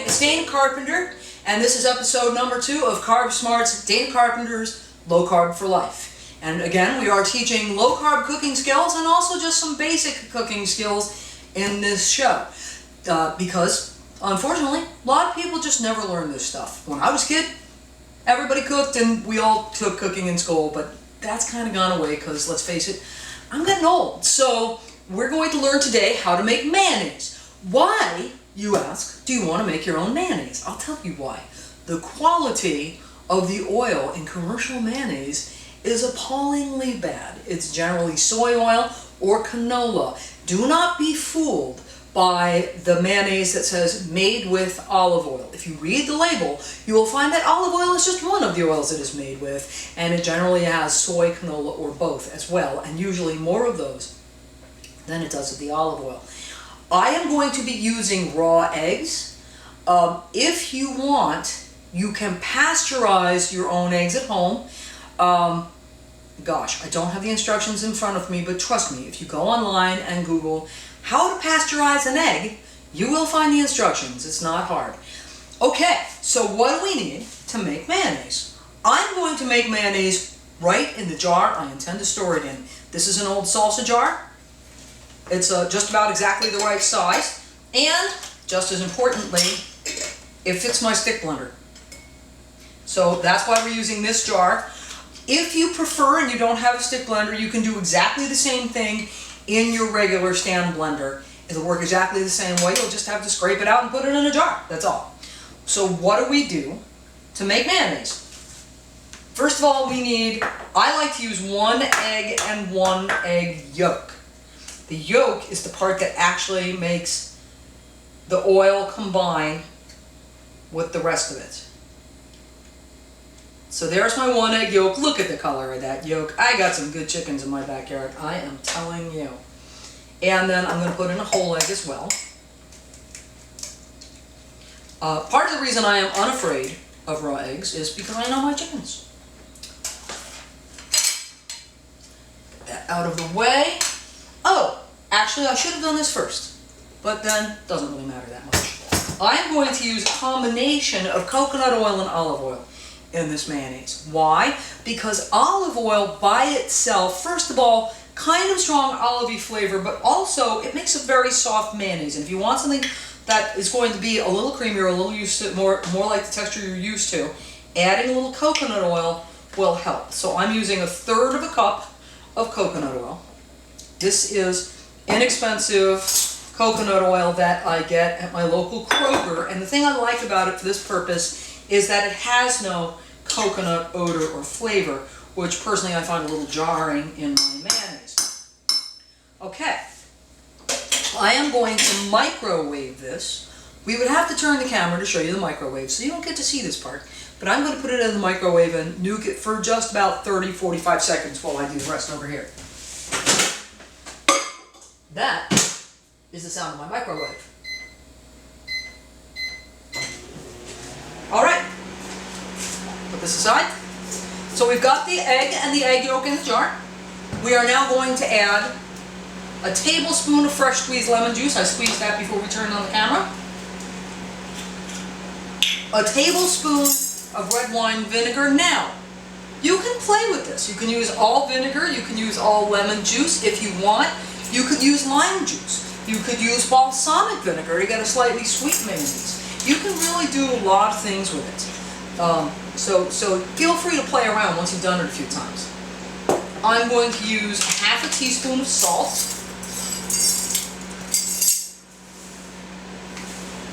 it's Dana Carpenter, and this is episode number 2 of CarbSmart's Dana Carpenter's Low Carb for Life. And again, we are teaching low carb cooking skills and also just some basic cooking skills in this show. Because, unfortunately, a lot of people just never learn this stuff. When I was a kid, everybody cooked and we all took cooking in school, but that's kind of gone away because, let's face it, I'm getting old. So, we're going to learn today how to make mayonnaise. Why, you ask, do you want to make your own mayonnaise? I'll tell you why. The quality of the oil in commercial mayonnaise is appallingly bad. It's generally soy oil or canola. Do not be fooled by the mayonnaise that says made with olive oil. If you read the label, you will find that olive oil is just one of the oils it is made with, and it generally has soy, canola, or both as well, and usually more of those than it does of the olive oil. I am going to be using raw eggs. If you want, you can pasteurize your own eggs at home. Gosh, I don't have the instructions in front of me, but trust me, if you go online and Google how to pasteurize an egg, you will find the instructions. It's not hard. Okay, so what do we need to make mayonnaise? I'm going to make mayonnaise right in the jar I intend to store it in. This is an old salsa jar. It's just about exactly the right size, and just as importantly, it fits my stick blender. So that's why we're using this jar. If you prefer and you don't have a stick blender, you can do exactly the same thing in your regular stand blender. It'll work exactly the same way. You'll just have to scrape it out and put it in a jar. That's all. So what do we do to make mayonnaise? First of all, I like to use 1 egg and 1 egg yolk. The yolk is the part that actually makes the oil combine with the rest of it. So there's my 1 egg yolk. Look at the color of that yolk. I got some good chickens in my backyard, I am telling you. And then I'm going to put in a whole egg as well. Part of the reason I am unafraid of raw eggs is because I know my chickens. Get that out of the way. Oh, actually I should have done this first, but then it doesn't really matter that much. I'm going to use a combination of coconut oil and olive oil in this mayonnaise. Why? Because olive oil by itself, first of all, kind of strong olivey flavor, but also it makes a very soft mayonnaise. And if you want something that is going to be a little creamier, a little used to, more like the texture you're used to, adding a little coconut oil will help. So I'm using 1/3 of a cup of coconut oil. This is inexpensive coconut oil that I get at my local Kroger, and the thing I like about it for this purpose is that it has no coconut odor or flavor, which personally I find a little jarring in my mayonnaise. Okay, I am going to microwave this. We would have to turn the camera to show you the microwave, so you don't get to see this part, but I'm going to put it in the microwave and nuke it for just about 30-45 seconds while I do the rest over here. That is the sound of my microwave. Alright, put this aside. So we've got the egg and the egg yolk in the jar. We are now going to add a tablespoon of fresh squeezed lemon juice. I squeezed that before we turned on the camera. A tablespoon of red wine vinegar. Now, you can play with this. You can use all vinegar, you can use all lemon juice if you want. You could use lime juice. You could use balsamic vinegar to get a slightly sweet mayonnaise. You can really do a lot of things with it. So feel free to play around once you've done it a few times. I'm going to use 1/2 teaspoon of salt.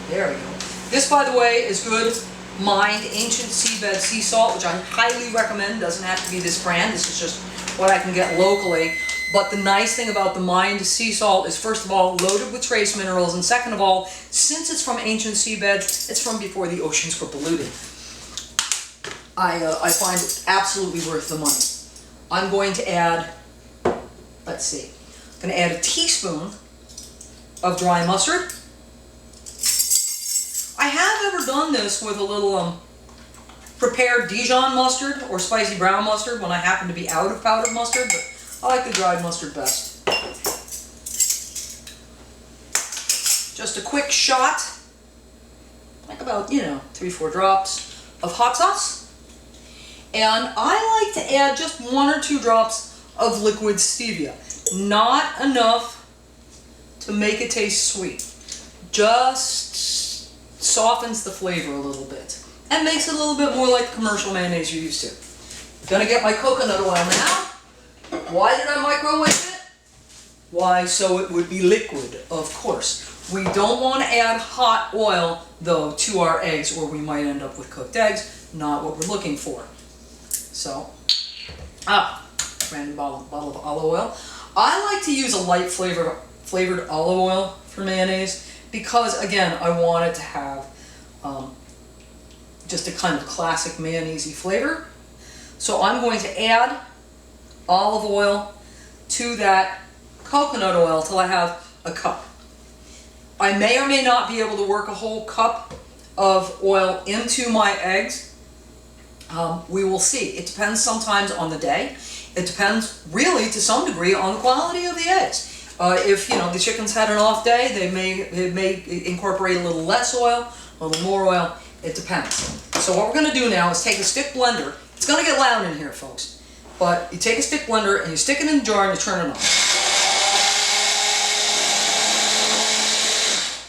There we go. This, by the way, is good mined ancient seabed sea salt, which I highly recommend. Doesn't have to be this brand. This is just what I can get locally. But the nice thing about the mined sea salt is, first of all, loaded with trace minerals, and second of all, since it's from ancient seabeds, it's from before the oceans were polluted. I find it absolutely worth the money. I'm going to add, let's see, I'm going to add 1 teaspoon of dry mustard. I have ever done this with a little prepared Dijon mustard or spicy brown mustard when I happen to be out of powdered mustard, but I like the dried mustard best. Just a quick shot like about, 3-4 drops of hot sauce. And I like to add just 1 or 2 drops of liquid stevia. Not enough to make it taste sweet. Just softens the flavor a little bit and makes it a little bit more like the commercial mayonnaise you're used to. Gonna get my coconut oil now. Why did I microwave it? Why, so it would be liquid, of course. We don't want to add hot oil, though, to our eggs, or we might end up with cooked eggs. Not what we're looking for. So, random bottle of olive oil. I like to use a light flavored olive oil for mayonnaise because, again, I want it to have just a kind of classic mayonnaise-y flavor. So I'm going to add olive oil to that coconut oil till I have a cup. I may or may not be able to work a whole cup of oil into my eggs. We will see. It depends sometimes on the day. It depends really to some degree on the quality of the eggs. If the chickens had an off day, they may incorporate a little less oil, a little more oil. It depends. So what we're going to do now is take a stick blender. It's going to get loud in here, folks. But you take a stick blender and you stick it in the jar and you turn it on.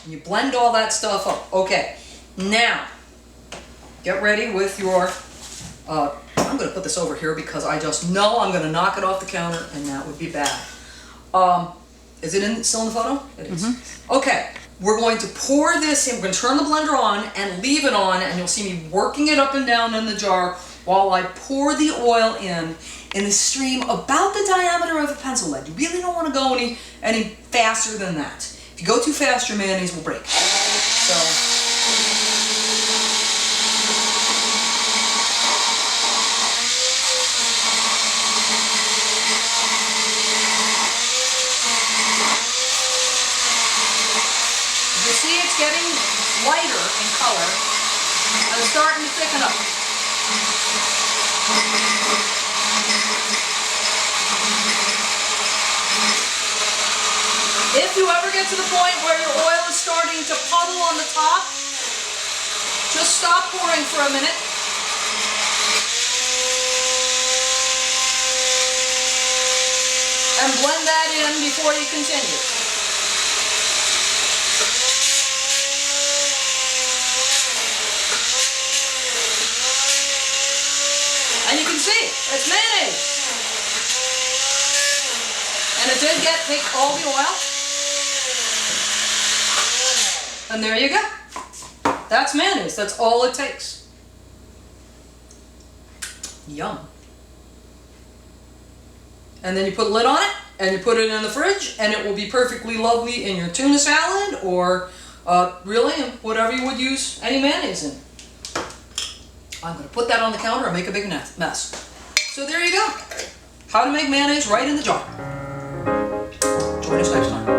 And you blend all that stuff up. Okay. Now, get ready with your... I'm going to put this over here because I just know I'm going to knock it off the counter and that would be bad. Is it still in the photo? It is. Mm-hmm. Okay. We're going to pour this in. We're going to turn the blender on and leave it on, and you'll see me working it up and down in the jar while I pour the oil in a stream about the diameter of a pencil lead. You really don't want to go any faster than that. If you go too fast, your mayonnaise will break. So... see, it's getting lighter in color and it's starting to thicken up. If you ever get to the point where your oil is starting to puddle on the top, just stop pouring for a minute. And blend that in before you continue. And you can see, it's mayonnaise. And it did take all the oil. And there you go. That's mayonnaise. That's all it takes. Yum. And then you put a lid on it, and you put it in the fridge, and it will be perfectly lovely in your tuna salad, or really in whatever you would use any mayonnaise in. I'm going to put that on the counter and make a big mess. So there you go. How to make mayonnaise right in the jar. Join us next time.